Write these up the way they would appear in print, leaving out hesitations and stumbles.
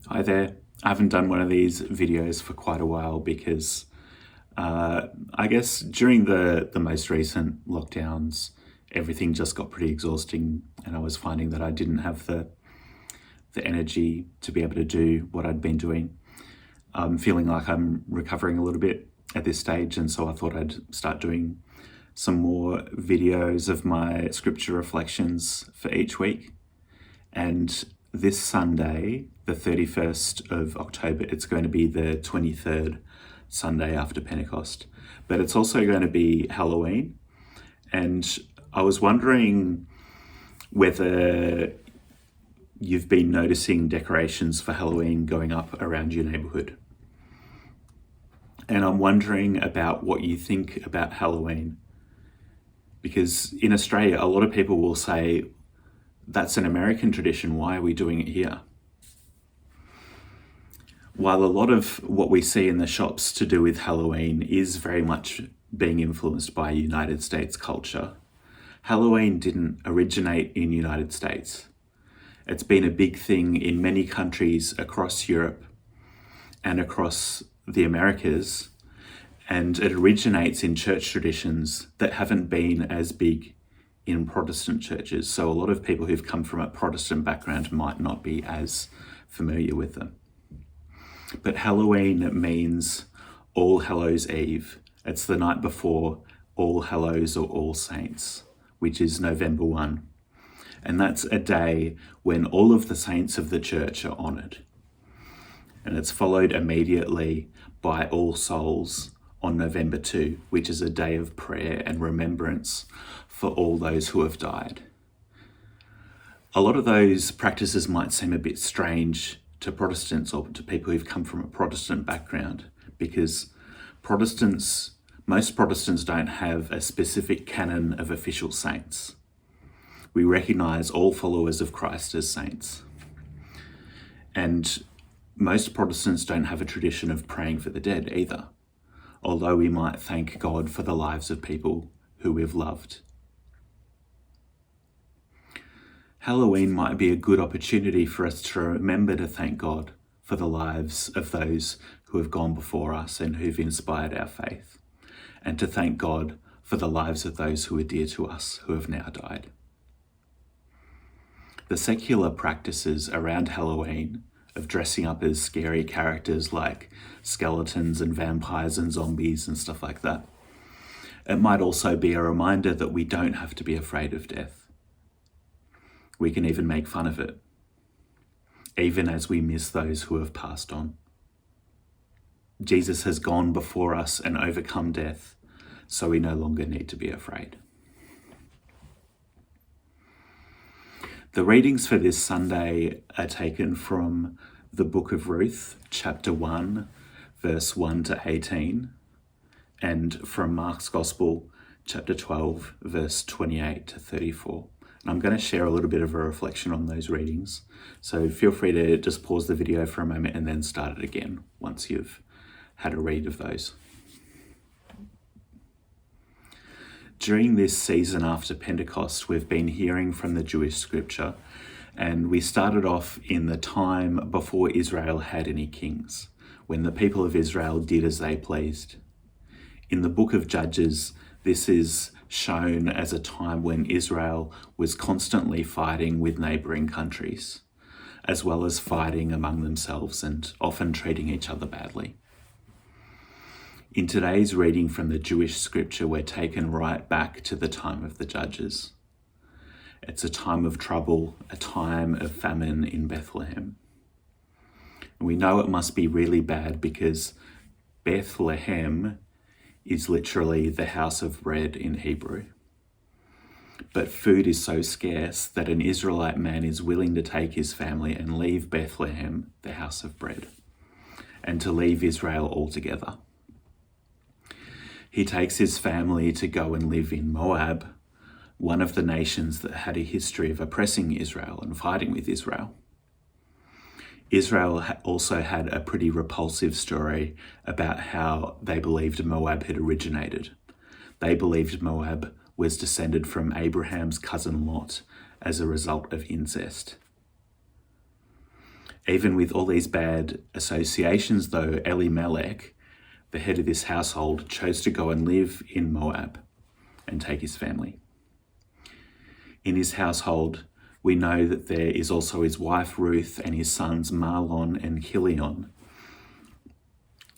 Hi there. I haven't done one of these videos for quite a while because I guess during the most recent lockdowns, everything just got pretty exhausting, and I was finding that I didn't have the energy to be able to do what I'd been doing. I'm feeling like I'm recovering a little bit at this stage, and so I thought I'd start doing some more videos of my scripture reflections for each week. And this Sunday, the 31st of October, it's going to be the 23rd Sunday after Pentecost. But it's also going to be Halloween. And I was wondering whether you've been noticing decorations for Halloween going up around your neighborhood. And I'm wondering about what you think about Halloween. Because in Australia, a lot of people will say, that's an American tradition, why are we doing it here? While a lot of what we see in the shops to do with Halloween is very much being influenced by United States culture, Halloween didn't originate in United States. It's been a big thing in many countries across Europe and across the Americas, and it originates in church traditions that haven't been as big in Protestant churches. So a lot of people who've come from a Protestant background might not be as familiar with them. But Halloween means All Hallows Eve. It's the night before All Hallows or All Saints, which is November 1. And that's a day when all of the saints of the church are honoured. And it's followed immediately by All Souls on November 2, which is a day of prayer and remembrance for all those who have died. A lot of those practices might seem a bit strange to Protestants or to people who've come from a Protestant background, because most Protestants don't have a specific canon of official saints. We recognise all followers of Christ as saints. And most Protestants don't have a tradition of praying for the dead either, although we might thank God for the lives of people who we've loved. Halloween might be a good opportunity for us to remember to thank God for the lives of those who have gone before us and who've inspired our faith, and to thank God for the lives of those who are dear to us who have now died. The secular practices around Halloween of dressing up as scary characters like skeletons and vampires and zombies and stuff like that, it might also be a reminder that we don't have to be afraid of death. We can even make fun of it, even as we miss those who have passed on. Jesus has gone before us and overcome death, so we no longer need to be afraid. The readings for this Sunday are taken from the book of Ruth, chapter 1, verse 1 to 18, and from Mark's Gospel, chapter 12, verse 28 to 34. And I'm going to share a little bit of a reflection on those readings, so feel free to just pause the video for a moment and then start it again once you've had a read of those. During this season after Pentecost, we've been hearing from the Jewish scripture, and we started off in the time before Israel had any kings, when the people of Israel did as they pleased. In the book of Judges, this is shown as a time when Israel was constantly fighting with neighbouring countries, as well as fighting among themselves and often treating each other badly. In today's reading from the Jewish scripture, we're taken right back to the time of the Judges. It's a time of trouble, a time of famine in Bethlehem. And we know it must be really bad because Bethlehem is literally the house of bread in Hebrew. But food is so scarce that an Israelite man is willing to take his family and leave Bethlehem, the house of bread, and to leave Israel altogether. He takes his family to go and live in Moab, one of the nations that had a history of oppressing Israel and fighting with Israel. Israel also had a pretty repulsive story about how they believed Moab had originated. They believed Moab was descended from Abraham's cousin Lot as a result of incest. Even with all these bad associations, though, Elimelech, the head of this household, chose to go and live in Moab and take his family. In his household, we know that there is also his wife Ruth and his sons Mahlon and Chilion.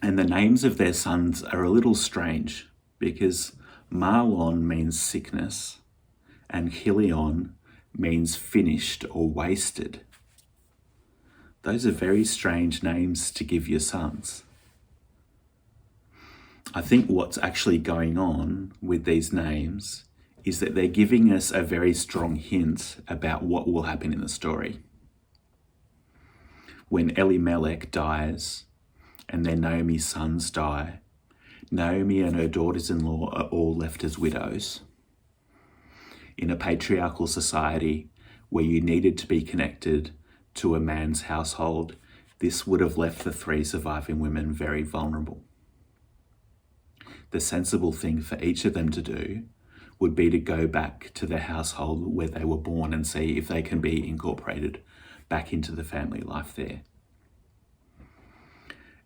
And the names of their sons are a little strange because Mahlon means sickness and Chilion means finished or wasted. Those are very strange names to give your sons. I think what's actually going on with these names is that they're giving us a very strong hint about what will happen in the story. When Elimelech dies and then Naomi's sons die, Naomi and her daughters-in-law are all left as widows. In a patriarchal society where you needed to be connected to a man's household, this would have left the three surviving women very vulnerable. The sensible thing for each of them to do would be to go back to their household where they were born and see if they can be incorporated back into the family life there.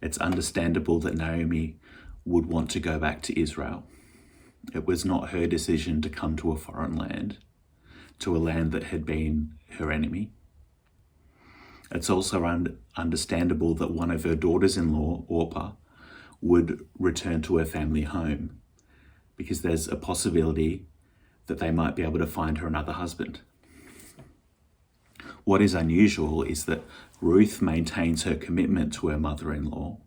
It's understandable that Naomi would want to go back to Israel. It was not her decision to come to a foreign land, to a land that had been her enemy. It's also understandable that one of her daughters-in-law, Orpah, would return to her family home because there's a possibility that they might be able to find her another husband. What is unusual is that Ruth maintains her commitment to her mother-in-law,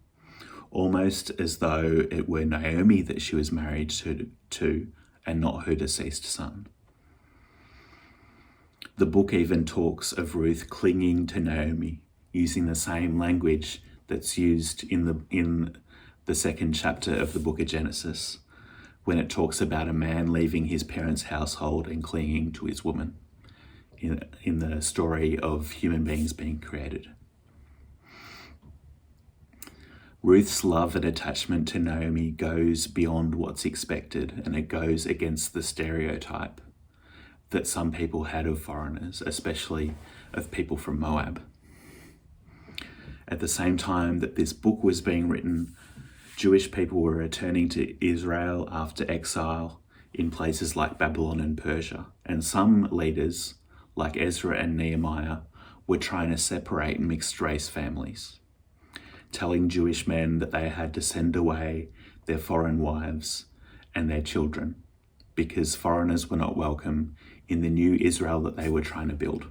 almost as though it were Naomi that she was married to and not her deceased son. The book even talks of Ruth clinging to Naomi, using the same language that's used in the second chapter of the book of Genesis, when it talks about a man leaving his parents' household and clinging to his woman, in the story of human beings being created. Ruth's love and attachment to Naomi goes beyond what's expected, and it goes against the stereotype that some people had of foreigners, especially of people from Moab. At the same time that this book was being written, Jewish people were returning to Israel after exile in places like Babylon and Persia, and some leaders, like Ezra and Nehemiah, were trying to separate mixed-race families, telling Jewish men that they had to send away their foreign wives and their children because foreigners were not welcome in the new Israel that they were trying to build.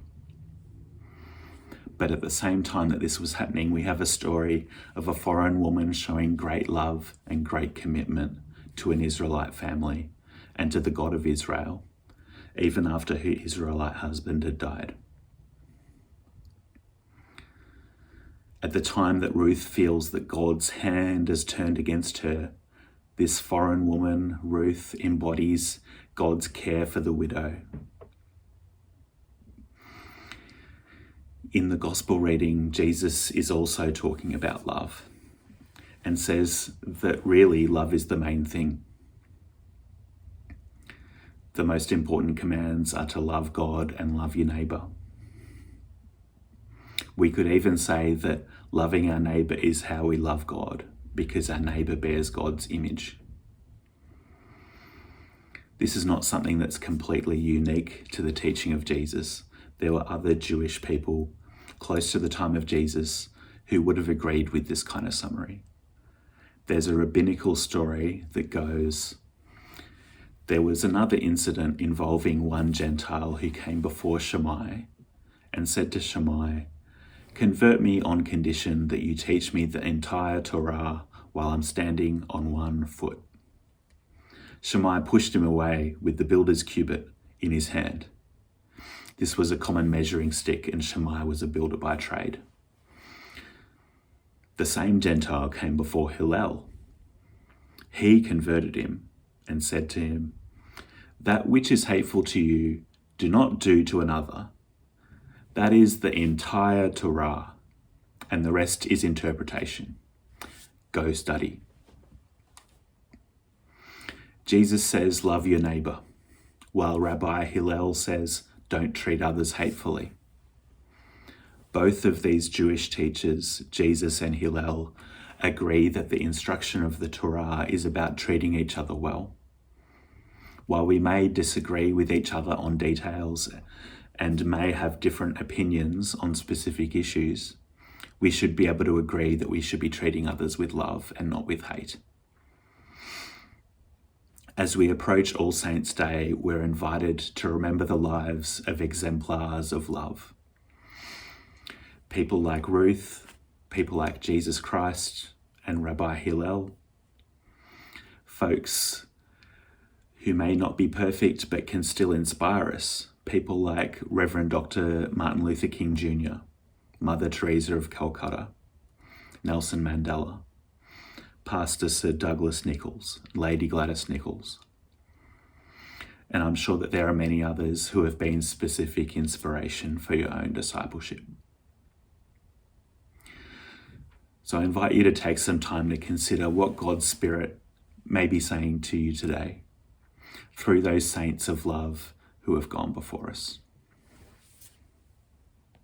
But at the same time that this was happening, we have a story of a foreign woman showing great love and great commitment to an Israelite family and to the God of Israel, even after her Israelite husband had died. At the time that Ruth feels that God's hand has turned against her, this foreign woman, Ruth, embodies God's care for the widow. In the gospel reading, Jesus is also talking about love and says that really love is the main thing. The most important commands are to love God and love your neighbour. We could even say that loving our neighbour is how we love God, because our neighbour bears God's image. This is not something that's completely unique to the teaching of Jesus. There were other Jewish people close to the time of Jesus who would have agreed with this kind of summary. There's a rabbinical story that goes, there was another incident involving one Gentile who came before Shammai and said to Shammai, "Convert me on condition that you teach me the entire Torah while I'm standing on one foot." Shammai pushed him away with the builder's cubit in his hand. This was a common measuring stick, and Shammai was a builder by trade. The same Gentile came before Hillel. He converted him and said to him, "That which is hateful to you, do not do to another. That is the entire Torah, and the rest is interpretation. Go study." Jesus says, love your neighbour, while Rabbi Hillel says, don't treat others hatefully. Both of these Jewish teachers, Jesus and Hillel, agree that the instruction of the Torah is about treating each other well. While we may disagree with each other on details and may have different opinions on specific issues, we should be able to agree that we should be treating others with love and not with hate. As we approach All Saints' Day, we're invited to remember the lives of exemplars of love. People like Ruth, people like Jesus Christ and Rabbi Hillel, folks who may not be perfect but can still inspire us, people like Reverend Dr. Martin Luther King Jr., Mother Teresa of Calcutta, Nelson Mandela, Pastor Sir Douglas Nichols, Lady Gladys Nichols. And I'm sure that there are many others who have been specific inspiration for your own discipleship. So I invite you to take some time to consider what God's Spirit may be saying to you today through those saints of love who have gone before us.